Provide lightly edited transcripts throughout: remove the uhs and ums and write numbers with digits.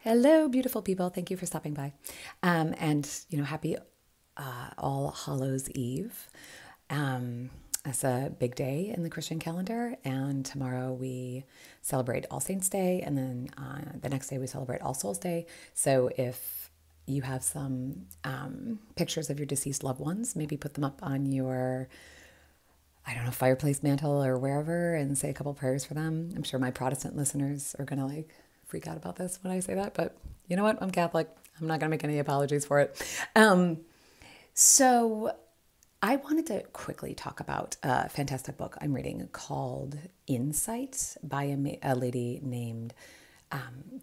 Hello, beautiful people. Thank you for stopping by. Happy All Hallows Eve. It's a big day in the Christian calendar, and tomorrow we celebrate All Saints Day, and then the next day we celebrate All Souls Day. So if you have some pictures of your deceased loved ones, maybe put them up on your fireplace mantle or wherever and say a couple prayers for them. I'm sure my Protestant listeners are going to freak out about this when I say that, but you know what? I'm Catholic. I'm not going to make any apologies for it. So I wanted to quickly talk about a fantastic book I'm reading called Insight by a lady named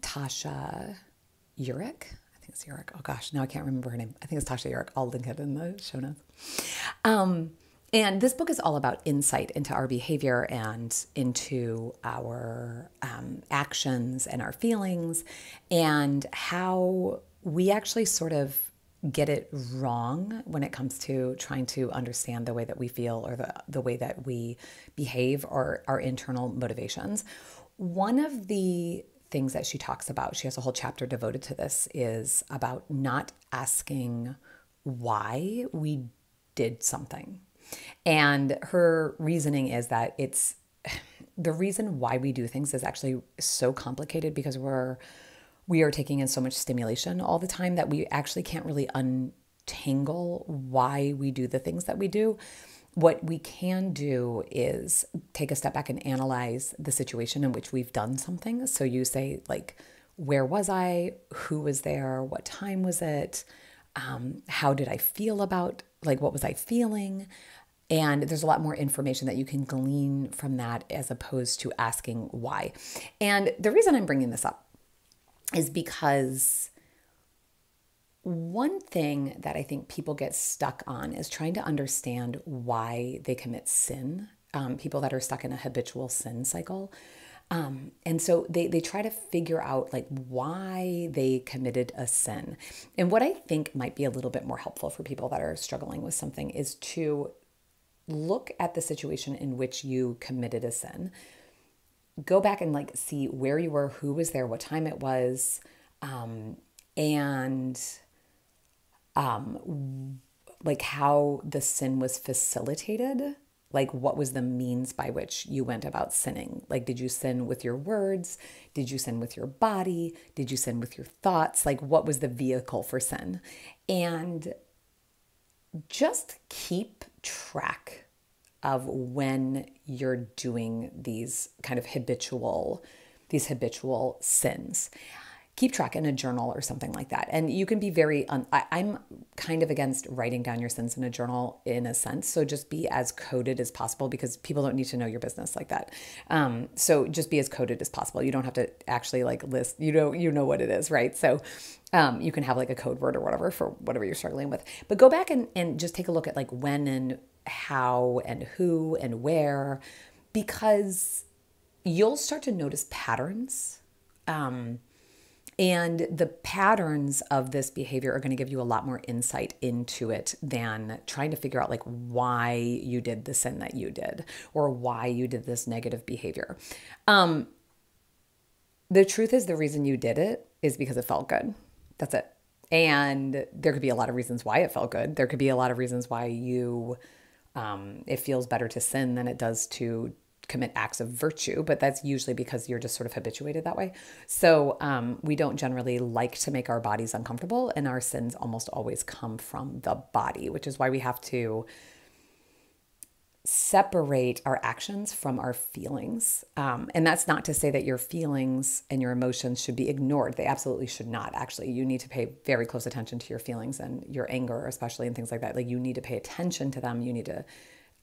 Tasha Eurich. I think it's Eurich. Oh gosh, now I can't remember her name. I think it's Tasha Eurich. I'll link it in the show notes. And this book is all about insight into our behavior and into our actions and our feelings, and how we actually sort of get it wrong when it comes to trying to understand the way that we feel or the way that we behave or our internal motivations. One of the things that she talks about, she has a whole chapter devoted to this, is about not asking why we did something. And her reasoning is that it's the reason why we do things is actually so complicated because we are taking in so much stimulation all the time that we actually can't really untangle why we do the things that we do. What we can do is take a step back and analyze the situation in which we've done something. So you say, where was I? Who was there? What time was it? How did I feel about, what was I feeling? And there's a lot more information that you can glean from that as opposed to asking why. And the reason I'm bringing this up is because one thing that I think people get stuck on is trying to understand why they commit sin. People that are stuck in a habitual sin cycle. And so they try to figure out why they committed a sin. And what I think might be a little bit more helpful for people that are struggling with something is to look at the situation in which you committed a sin. Go back and see where you were, who was there, what time it was, and how the sin was facilitated. What was the means by which you went about sinning? Did you sin with your words? Did you sin with your body? Did you sin with your thoughts? What was the vehicle for sin? And just keep track of when you're doing these kind of habitual sins. Keep track in a journal or something like that. And you can be I'm kind of against writing down your sins in a journal in a sense. So just be as coded as possible because people don't need to know your business like that. So just be as coded as possible. You don't have to actually list, you know what it is, right? So you can have a code word or whatever for whatever you're struggling with. But go back and just take a look at when and how and who and where, because you'll start to notice patterns. And the patterns of this behavior are going to give you a lot more insight into it than trying to figure out why you did the sin that you did or why you did this negative behavior. The truth is the reason you did it is because it felt good. That's it. And there could be a lot of reasons why it felt good. There could be a lot of reasons why it feels better to sin than it does to commit acts of virtue, but that's usually because you're just sort of habituated that way. So we don't generally like to make our bodies uncomfortable, and our sins almost always come from the body, which is why we have to separate our actions from our feelings. And that's not to say that your feelings and your emotions should be ignored. They absolutely should not. Actually, you need to pay very close attention to your feelings and your anger, especially, and things like that. You need to pay attention to them. You need to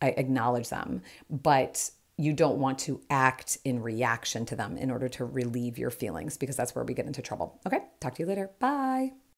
acknowledge them, but you don't want to act in reaction to them in order to relieve your feelings, because that's where we get into trouble. Okay, talk to you later. Bye.